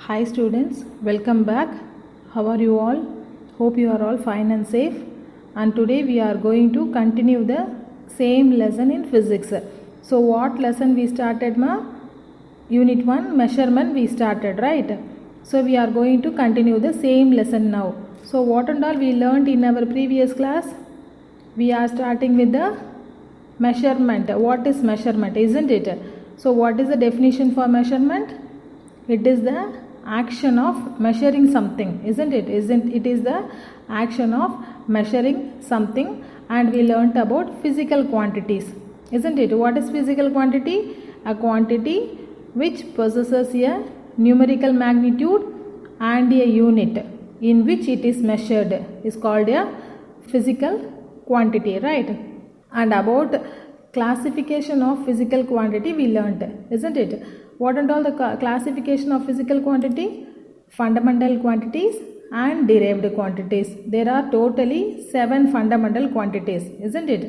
Hi students, welcome back. How are you all? Hope you are all fine and safe. And today we are going to continue the same lesson in physics. So what lesson we started ma? Unit 1 measurement we started, right? So we are going to continue the same lesson now. So what and all we learned in our previous class? We are starting with the measurement. What is measurement, isn't it? So what is the definition for measurement? It is the action of measuring something, isn't it? It is the action of measuring something, and we learnt about physical quantities, isn't it? What is physical quantity? A quantity which possesses a numerical magnitude and a unit in which it is measured is called a physical quantity, right? And about classification of physical quantity we learnt, isn't it? What and all the classification of physical quantity? Fundamental quantities and derived quantities. There are totally 7 fundamental quantities, isn't it?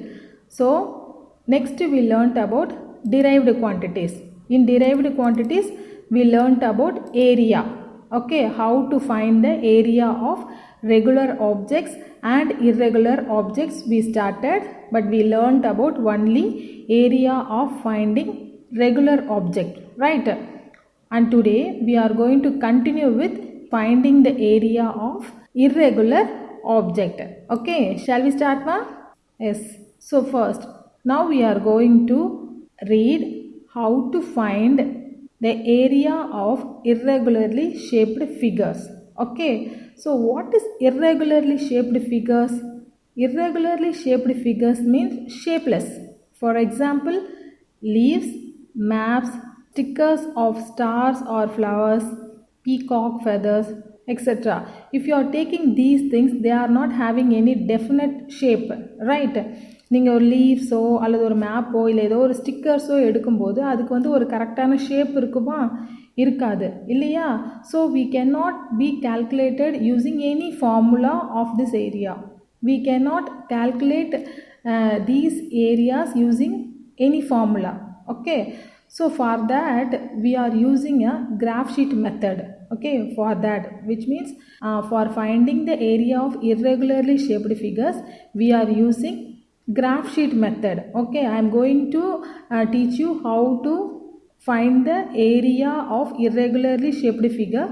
So next we learnt about derived quantities. In derived quantities we learnt about area. Okay, how to find the area of regular objects and irregular objects we started, but we learnt about only area of finding regular object, right? And today we are going to continue with finding the area of irregular object. Okay, shall we start ma? Yes. So first, now we are going to read how to find the area of irregularly shaped figures. Okay, so what is irregularly shaped figures? Irregularly shaped figures means shapeless. For example, leaves, maps, stickers of stars or flowers, peacock feathers, etc. If you are taking these things, they are not having any definite shape, right? நீங்கள் ஒரு லீவ்ஸோ அல்லது ஒரு மேப்போ இல்லை ஏதோ ஒரு ஸ்டிக்கர்ஸோ எடுக்கும்போது அதுக்கு வந்து ஒரு கரெக்டான ஷேப் இருக்குமா? இருக்காது இல்லையா? So we cannot be calculated using any formula of this area. We cannot calculate these areas using any formula. Okay, so for that we are using a graph sheet method. Okay, for that, which means for finding the area of irregularly shaped figures we are using graph sheet method. Okay, I am going to teach you how to find the area of irregularly shaped figure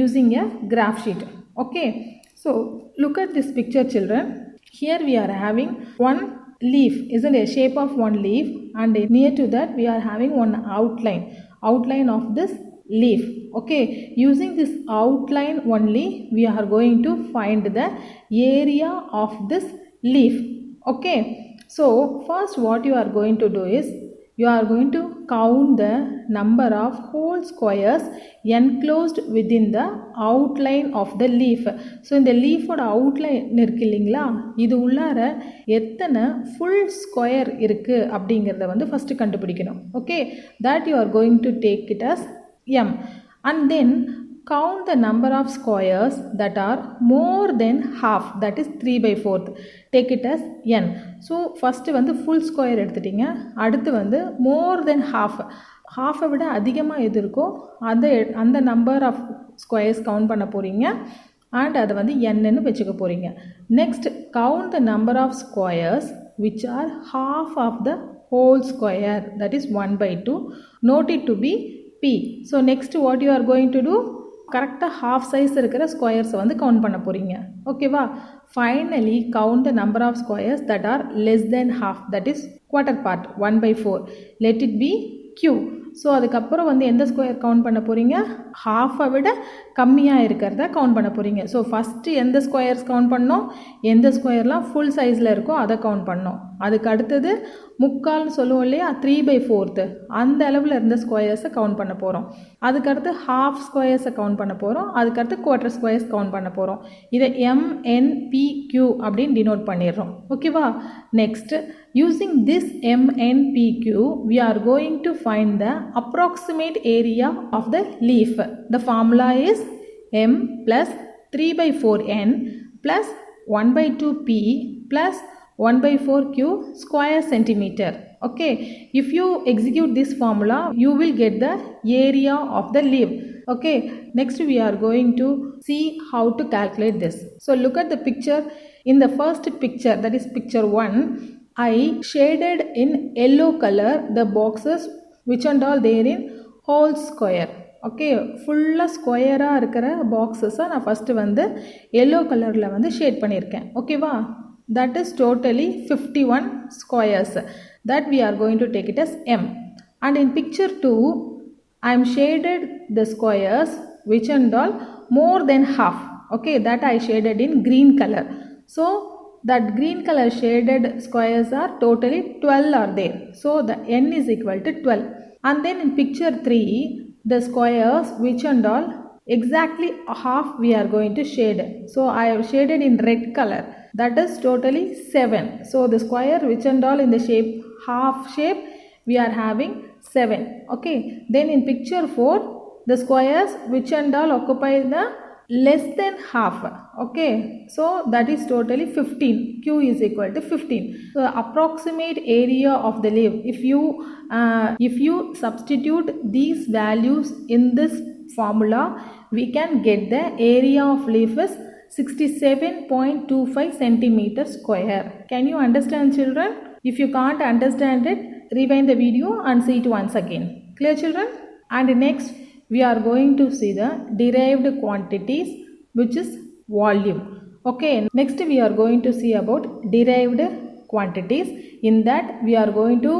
using a graph sheet. Okay, so look at this picture, children. Here we are having one leaf, isn't it? Shape of one leaf, and near to that we are having one outline of this leaf. Okay, using this outline only we are going to find the area of this leaf. Okay, so first what you are going to do is you are going to count the number of whole squares enclosed within the outline of the leaf. So in the leaf oda outline இருக்கு இல்லைங்களா, இது உள்ளார எத்தனை full square இருக்கு அப்படிங்கிறத வந்து first கண்டுபிடிக்கணும். Okay, that you are going to take it as m, and then count the number of squares that are more than half, that is 3/4. Take it as n. So first வந்து full square எடுத்துட்டீங்க, அடுத்து வந்து more than half விட அதிகமாக எது இருக்கோ அந்த number of squares count பண்ண போகிறீங்க, and அதை வந்து nன்னு வச்சுக்க போகிறீங்க. Next, count the number of squares which are half of the whole square, that is 1/2. Note it to be p. So next what you are going to do, கரெக்டாக half size இருக்கிற ஸ்கொயர்ஸை வந்து count பண்ண போகிறீங்க. ஓகேவா? Finally count the number of squares that are less than half, that is quarter part 1/4. Let it be q. So அதுக்கப்புறம் வந்து எந்த ஸ்கொயர் கவுண்ட் பண்ண போகிறீங்க? ஹாஃபை விட கம்மியாக இருக்கிறத கவுண்ட் பண்ண போகிறீங்க. ஸோ ஃபஸ்ட்டு எந்த ஸ்கொயர்ஸ் கவுண்ட் பண்ணோம்? எந்த ஸ்கொயர்லாம் ஃபுல் சைஸில் இருக்கோ அதை கவுண்ட் பண்ணோம். அதுக்கு அடுத்தது முக்கால்னு சொல்லுவோம் இல்லையா, 3/4, அந்த அளவில் இருந்த ஸ்கொயர்ஸை கவுண்ட் பண்ண போகிறோம். அதுக்கடுத்து ஹாஃப் ஸ்கொயர்ஸை கவுண்ட் பண்ண போகிறோம். அதுக்கடுத்து குவார்ட்டர் ஸ்கொயர்ஸ் கவுண்ட் பண்ண போகிறோம். இதை MNPQ அப்படின்னு டினோட் பண்ணிடுறோம். ஓகேவா? Next, using this MNPQ we are going to find the approximate area of the leaf. The formula is m plus 3/4n plus 1/2p plus 1/4q square centimeter. Okay, if you execute this formula you will get the area of the leaf. Okay, Next we are going to see how to calculate this. So look at the picture. In the first picture, that is picture 1, I shaded in yellow color the boxes which and all there in whole square. Okay, ஃபுல்லாக ஸ்கொயராக இருக்கிற பாக்ஸஸை நான் first வந்து yellow கலரில் வந்து shade பண்ணியிருக்கேன். ஓகேவா, that is totally 51 squares. That we are going to take it as M. And in picture 2, I am shaded the squares which and all more than half. Okay, that I shaded in green color. So that green color shaded squares are totally 12 are there. So the N is equal to 12. And then in picture 3, the squares which and all exactly half we are going to shade. So I have shaded in red color. That is totally 7. So the square which and all in the shape half shape we are having 7. Okay. Then in picture 4, the squares which and all occupy the less than half. Okay, so that is totally 15. Q is equal to 15. So approximate area of the leaf, if you substitute these values in this formula, we can get the area of leaf is 67.25 centimeter square. Can you understand, children? If you can't understand it, rewind the video and see it once again. Clear, children? And next we are going to see the derived quantities, which is volume. Okay, next we are going to see about derived quantities. In that we are going to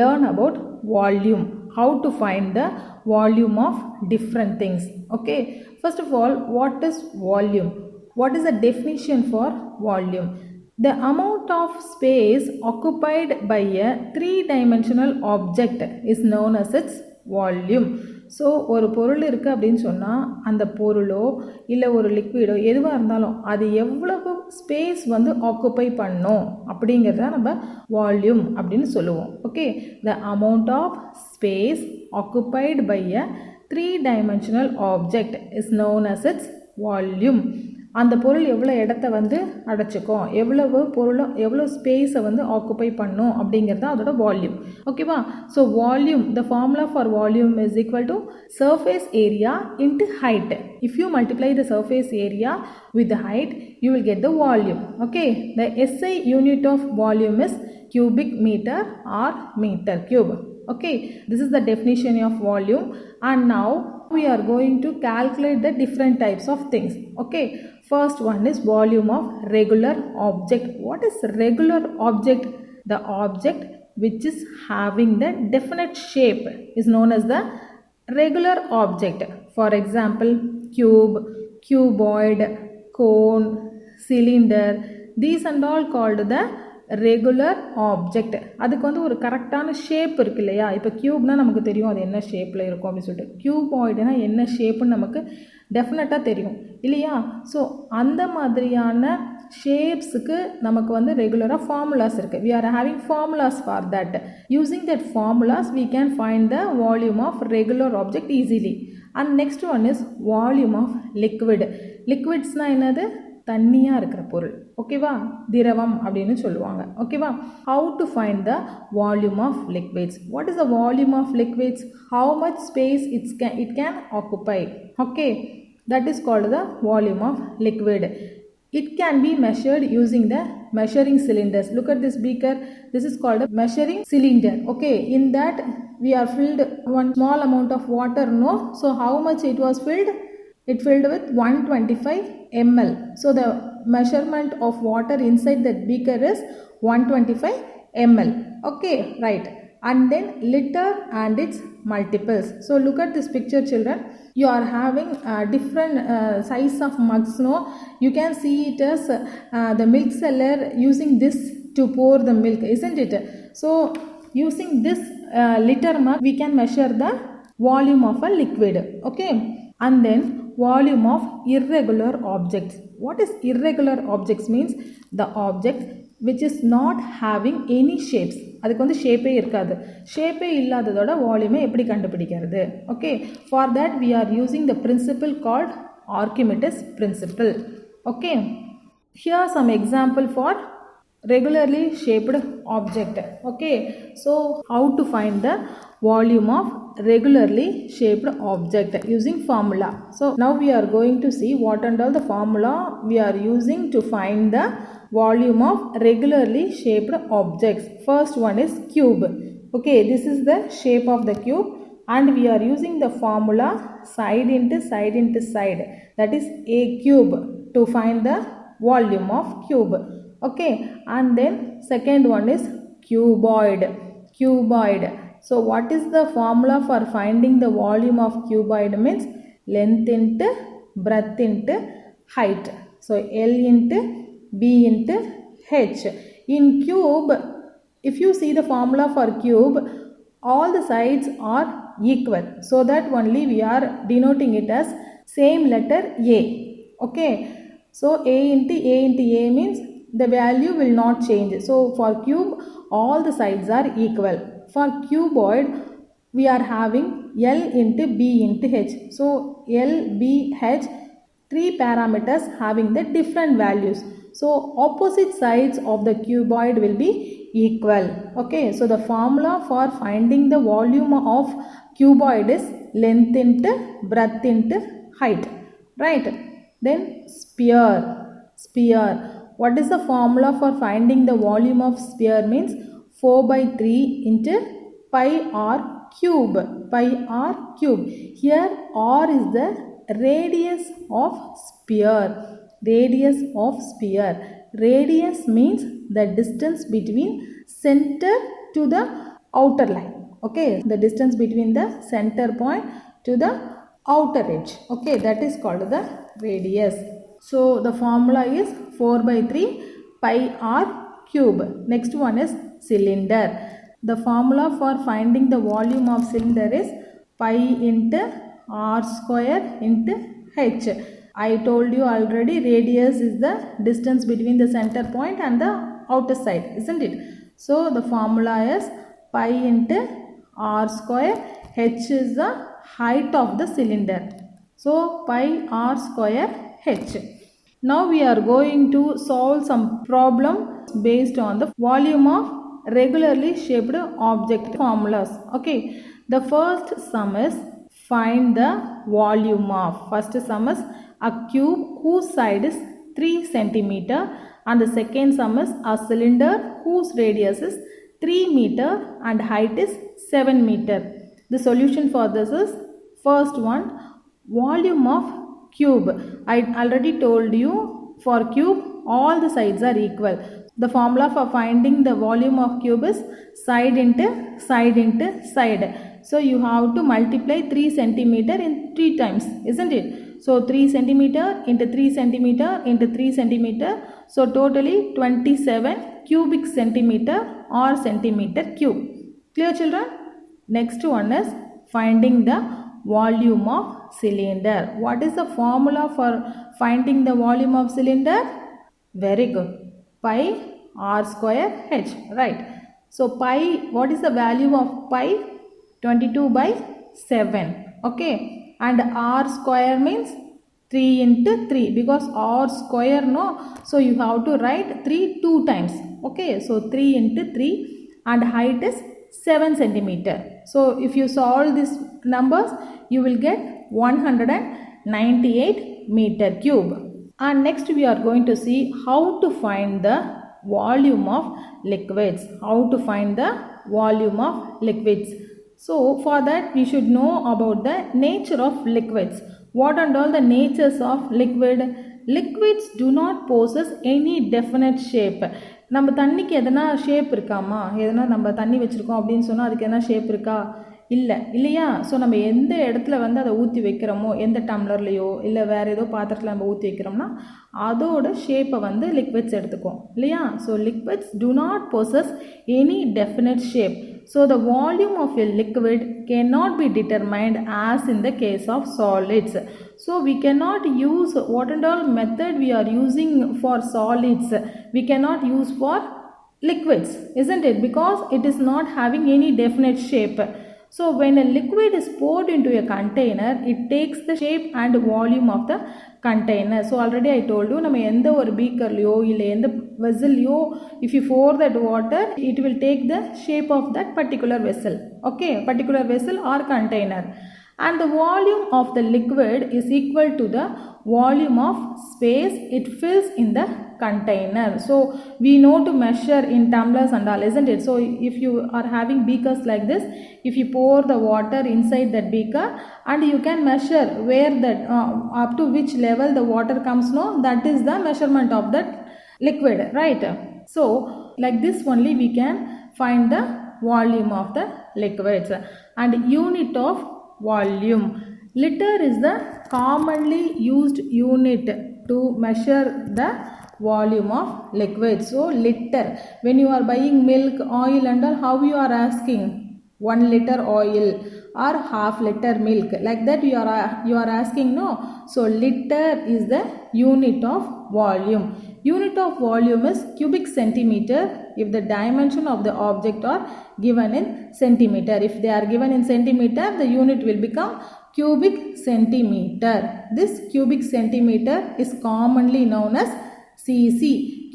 learn about volume, how to find the volume of different things. Okay, first of all, what is volume? What is the definition for volume? The amount of space occupied by a three-dimensional object is known as its volume. So ஒரு பொருள் இருக்குது அப்படின்னு சொன்னால் அந்த பொருளோ இல்லை ஒரு லிக்விடோ எதுவாக இருந்தாலும் அது எவ்வளவு ஸ்பேஸ் வந்து ஆக்குப்பை பண்ணோம் அப்படிங்கிறத நம்ம வால்யூம் அப்படின்னு சொல்லுவோம். Okay, the amount of space occupied by a 3-dimensional object is known as its volume. அந்த பொருள் எவ்வளோ இடத்த வந்து அடைச்சிக்கும், எவ்வளோ ஸ்பேஸை வந்து ஆக்குப்பை பண்ணும் அப்படிங்கிறது தான் அதோட வால்யூம். ஓகேவா, so volume, the formula for volume is equal to surface area into height. If you multiply the surface area with the height, you will get the volume. Okay, the SI unit of volume is cubic meter or meter cube. Okay, this is the definition of volume. And now we are going to calculate the different types of things. Okay, first one is volume of regular object. What is regular object? The object which is having the definite shape is known as the regular object. For example, cube, cuboid, cone, cylinder, these and all called the regular object. அதுக்கு வந்து ஒரு கரெக்டான shape இருக்கு இல்லையா? இப்போ க்யூப்னால் நமக்கு தெரியும் அது என்ன ஷேப்பில் இருக்கும் அப்படின்னு சொல்லிட்டு, க்யூபாய்டுனா என்ன ஷேப்புன்னு நமக்கு டெஃபினட்டாக தெரியும் இல்லையா? ஸோ அந்த மாதிரியான ஷேப்ஸுக்கு நமக்கு வந்து ரெகுலராக ஃபார்முலாஸ் இருக்குது. We are having formulas for that. Using that formulas we can find the volume of regular object easily. And next one is volume of liquid. லிக்விட்ஸ்னால் என்னது? தண்ணியாக இருக்கிற பொருள். ஓகேவா, திரவம் அப்படின்னு சொல்லுவாங்க. ஓகேவா, how to find the volume of liquids? What is the volume of liquids? How much space it can occupy. Okay, that is called the volume of liquid. It can be measured using the measuring cylinders. Look at this beaker. This is called a measuring cylinder. Okay, in that we are filled one small amount of water. No, so how much it was filled? It filled with 125 ml. So the measurement of water inside that beaker is 125 ml. Okay, right. And then liter and its multiples. So look at this picture, children. You are having different size of mugs. No, you can see it as the milk seller using this to pour the milk, isn't it? So using this liter mug, we can measure the volume of a liquid. Okay, and then volume of irregular objects. What is irregular objects? Means the object which is not having any shapes. அதுக்கு வந்து ஷேப்பே இருக்காது. ஷேப்பே இல்லாததோட வால்யூமை எப்படி கண்டுபிடிக்கிறது? Okay, for that we are using the principle called Archimedes principle. Okay, here some example for regularly shaped object. Okay, so how to find the volume of regularly shaped object using formula. So now we are going to see what and all the formula we are using to find the volume of regularly shaped objects. First one is cube. Okay, this is the shape of the cube and we are using the formula side into side into side, that is a cube, to find the volume of cube. Okay, and then second one is cuboid. So what is the formula for finding the volume of cuboid? Means length into breadth into height. So L into B into H. In cube, if you see the formula for cube, all the sides are equal. So that only we are denoting it as same letter A. Okay. So A into A means the value will not change. So for cube, all the sides are equal. For cuboid, we are having L into B into H. So L, B, H, three parameters having the different values. So opposite sides of the cuboid will be equal. Okay, so the formula for finding the volume of cuboid is length into breadth into height. Right. Then sphere. What is the formula for finding the volume of sphere? Means 4 by 3 into pi r cube. Here r is the radius of sphere. Radius means the distance between center to the outer line. Okay, the distance between the center point to the outer edge. Okay, that is called the radius. So the formula is 4 by 3 pi r cube. Next one is cylinder. The formula for finding the volume of cylinder is pi into r square into h. I told you already, radius is the distance between the center point and the outer side, isn't it? So the formula is pi into r square, h is the height of the cylinder. So pi r square h. Now we are going to solve some problem based on the volume of regularly shaped object formulas. Okay, the first sum is find the volume of. First sum is a cube whose side is 3 cm, and the second sum is a cylinder whose radius is 3 meter and height is 7 meter. The solution for this is first one, volume of cube. I already told you, for cube all the sides are equal. The formula for finding the volume of cube is side into side into side. So you have to multiply 3 centimeter in 3 times, isn't it? So 3 centimeter into 3 centimeter into 3 centimeter. So totally 27 cubic centimeter or centimeter cube. Clear, children? Next one is finding the volume of cylinder. What is the formula for finding the volume of cylinder? Very good. Pi r square h. Right. So pi, what is the value of pi? 22 by 7. Okay. And r square means 3 into 3, because r square, no. So you have to write 3 2 times. Okay. So 3 into 3 and height is 7 centimeter. So if you solve these numbers, you will get 198 meter cube. And next we are going to see how to find the volume of liquids. So for that we should know about the nature of liquids. What and all the natures of liquid? Liquids do not possess any definite shape. நம்ம தண்ணிக்கு எதனா shape இருக்காமா? எதனா நம்ம தண்ணி வச்சுருக்கோம் அப்படின்னு சொன்னால் அதுக்கு எதனா ஷேப் இருக்கா? இல்லையா? ஸோ நம்ம எந்த இடத்துல வந்து அதை ஊற்றி வைக்கிறோமோ, எந்த டம்ளர்லையோ இல்லை வேறு ஏதோ பாத்திரத்தில் நம்ம ஊற்றி வைக்கிறோம்னா அதோட ஷேப்பை வந்து லிக்விட்ஸ் எடுத்துக்கும், இல்லையா? So liquids do not possess any definite shape. So the volume of a liquid cannot be determined as in the case of solids. So we cannot use what and all method we are using for solids, we cannot use for liquids, isn't it? Because it is not having any definite shape. So when a liquid is poured into a container, it takes the shape and volume of the container. So already I told you, நம்ம எந்த ஒரு பீக்கர்லையோ இல்லை எந்த வெசல்லையோ if you pour that water, it will take the shape of that particular vessel. Okay, particular vessel or container. And the volume of the liquid is equal to the volume of space it fills in the container. So we know to measure in tumblers and all, isn't it? So if you are having beakers like this, if you pour the water inside that beaker and you can measure where that up to which level the water comes, no, that is the measurement of that liquid, right? So like this only we can find the volume of the liquids. And unit of volume, liter is the commonly used unit to measure the volume of liquid. So liter, when you are buying milk, oil and all, how you are asking 1 liter oil or half liter milk, like that you are asking, no? So liter is the unit of volume. Unit of volume is cubic centimeter if the dimension of the object are given in centimeter. If they are given in centimeter, the unit will become cubic centimeter. This cubic centimeter is commonly known as cc.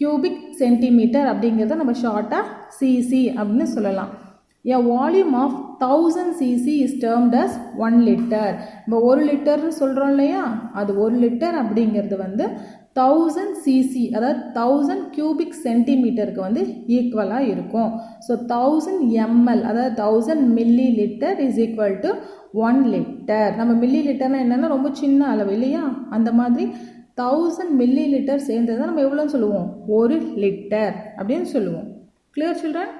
Cubic centimeter அப்படிங்கிறத நம்ம ஷார்ட்டா cc அப்படின்னு சொல்லலாம். A volume of 1000 cc is termed as 1 liter. இப்போ 1 லிட்டர்னு சொல்கிறோம் இல்லையா, அது 1 litre அப்படிங்கிறது வந்து 1000 cc, அதாவது 1000 cubic சென்டிமீட்டருக்கு வந்து ஈக்குவலாக இருக்கும். ஸோ 1000 ml, அதாவது 1000 milli litre is equal to 1 litre. நம்ம மில்லி லிட்டர்னா என்னென்னா ரொம்ப சின்ன அளவு இல்லையா, அந்த மாதிரி 1000 மில்லி லிட்டர் சேர்ந்தது தான் நம்ம எவ்வளோன்னு சொல்லுவோம், 1 லிட்டர் அப்படின்னு சொல்லுவோம். Clear children?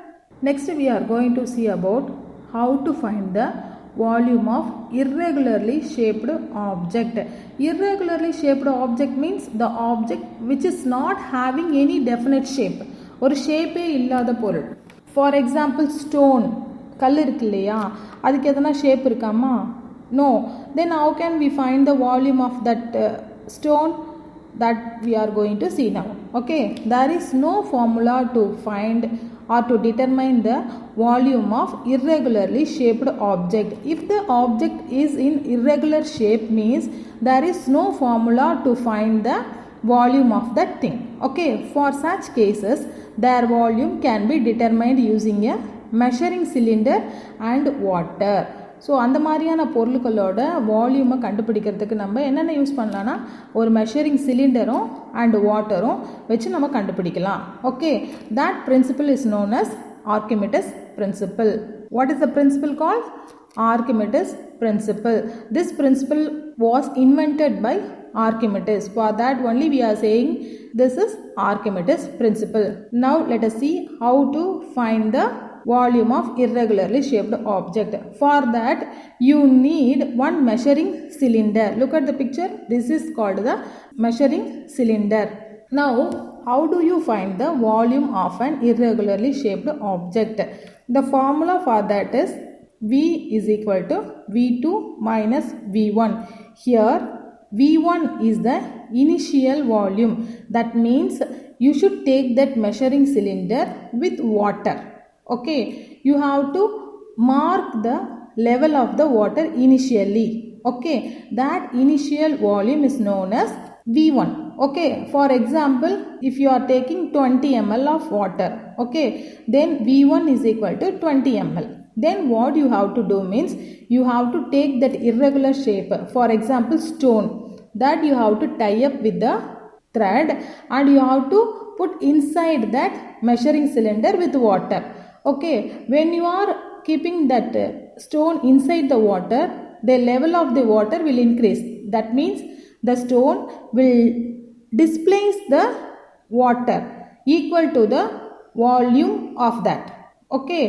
Next we are going to see about how to find the volume of irregularly shaped object. Irregularly shaped object means the object which is not having any definite shape. ஒரு ஷேப்பே இல்லாத பொருள். For example stone, கல் இருக்கு இல்லையா, அதுக்கு எதனா shape இருக்காமா? No. Then how can we find the volume of that stone? That we are going to see now. Okay, there is no formula to find or to determine the volume of irregularly shaped object. If the object is in irregular shape means there is no formula to find the volume of that thing. Okay, for such cases their volume can be determined using a measuring cylinder and water. So அந்த மாதிரியான பொருட்களோட வால்யூமை கண்டுபிடிக்கிறதுக்கு நம்ம என்னென்ன use பண்ணலான்னா, ஒரு measuring சிலிண்டரும் and வாட்டரும் வச்சு நம்ம கண்டுபிடிக்கலாம். Okay, that principle is known as Archimedes principle. What is the principle called? Archimedes principle. This principle was invented by Archimedes. For that only we are saying this is Archimedes principle. Now let us see how to find the volume of irregularly shaped object. For that you need one measuring cylinder. Look at the picture. This is called the measuring cylinder. Now how do you find the volume of an irregularly shaped object? The formula for that is V is equal to V2 minus V1. Here V1 is the initial volume. That means you should take that measuring cylinder with water. Okay, you have to mark the level of the water initially. Okay, that initial volume is known as V1. Okay, for example, if you are taking 20 ml of water, okay, then V1 is equal to 20 ml. Then what you have to do means you have to take that irregular shape, for example stone, that you have to tie up with the thread and you have to put inside that measuring cylinder with water. Okay, when you are keeping that stone inside the water, the level of the water will increase. That means the stone will displace the water equal to the volume of that. Okay,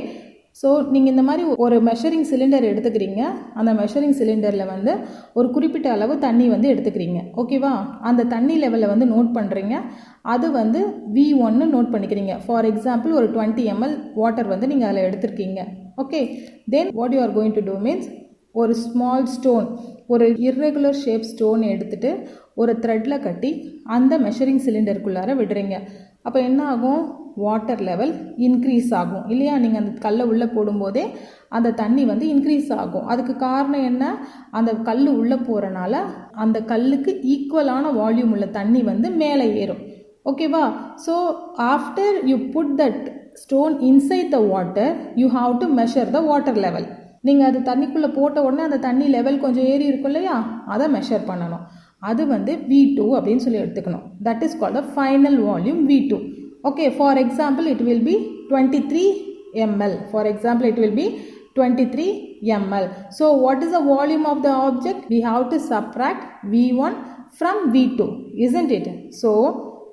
so நீங்கள் இந்த மாதிரி ஒரு measuring cylinder எடுத்துக்கிறீங்க. அந்த measuring சிலிண்டரில் வந்து ஒரு குறிப்பிட்ட அளவு தண்ணி வந்து எடுத்துக்கிறீங்க. ஓகேவா, அந்த தண்ணி லெவலில் வந்து நோட் பண்ணுறீங்க. அது வந்து V1 நோட் பண்ணிக்கிறீங்க. ஃபார் எக்ஸாம்பிள் ஒரு 20 ml வாட்டர் வந்து நீங்கள் அதில் எடுத்துருக்கீங்க. Okay, then what you are going to do means ஒரு ஸ்மால் ஸ்டோன், ஒரு இர்ரெகுலர் ஷேப் ஸ்டோன் எடுத்துகிட்டு ஒரு த்ரெட்டில் கட்டி அந்த மெஷரிங் சிலிண்டருக்குள்ளார விடுறீங்க. அப்போ என்ன ஆகும், வாட்டர் லெவல் இன்க்ரீஸ் ஆகும் இல்லையா. நீங்கள் அந்த கல்லை உள்ளே போடும்போதே அந்த தண்ணி வந்து இன்க்ரீஸ் ஆகும். அதுக்கு காரணம் என்ன, அந்த கல் உள்ளே போகிறனால அந்த கல்லுக்கு ஈக்குவலான வால்யூம் உள்ள தண்ணி வந்து மேலே ஏறும். ஓகேவா. So after you put that stone inside the water you have to measure the water level. நீங்கள் அது தண்ணிக்குள்ளே போட்ட உடனே அந்த தண்ணி லெவல் கொஞ்சம் ஏறி இருக்கும் இல்லையா, அதை மெஷர் பண்ணணும். அது வந்து V2 அப்படின்னு சொல்லி எடுத்துக்கணும். That is called the final volume V2. Okay, for example it will be 23 ml. For example it will be 23 ml. So what is the volume of the object? We have to subtract V1 from V2, isn't it? So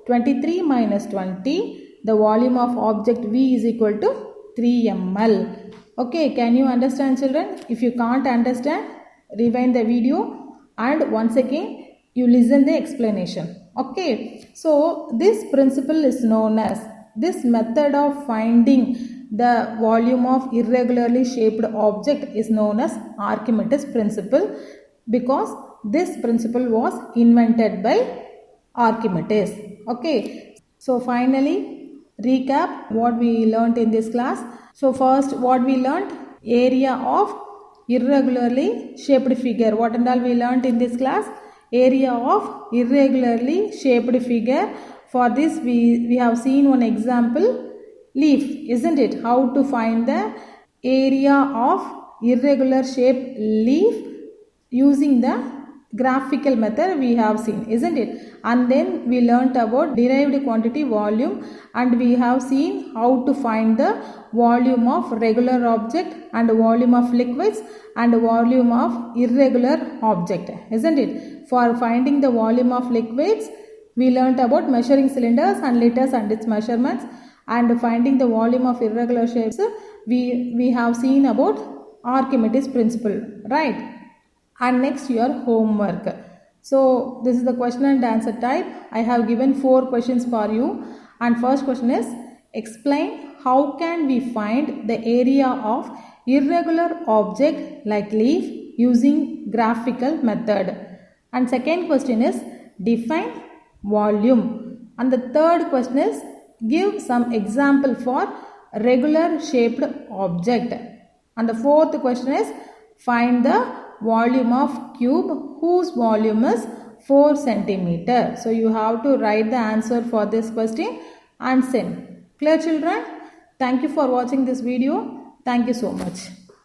23 minus 20, the volume of object V is equal to 3 ml. Okay, can you understand children? If you can't understand, rewind the video and once again you listen the explanation. Okay, so this principle is known as, this method of finding the volume of irregularly shaped object is known as Archimedes principle, because this principle was invented by Archimedes. Okay, so finally recap what we learnt in this class. So first what we learnt, area of irregularly shaped figure. What and all we learnt in this class? Area of irregularly shaped figure. For this we have seen one example, leaf, isn't it? How to find the area of irregular shaped leaf using the graphical method we have seen, isn't it? And then we learnt about derived quantity volume, and we have seen how to find the volume of regular object and volume of liquids and volume of irregular object, isn't it? For finding the volume of liquids, we learnt about measuring cylinders and liters and its measurements, and finding the volume of irregular shapes, we have seen about Archimedes principle, right? And next your homework. So this is the question and answer type. I have given 4 questions for you, and first question is, explain how can we find the area of irregular object like leaf using graphical method. And second question is, define volume. And the third question is, give some example for regular shaped object. And the fourth question is, find the volume of cube whose volume is 4 centimeter. So you have to write the answer for this question and send. Clear children? Thank you for watching this video. Thank you so much.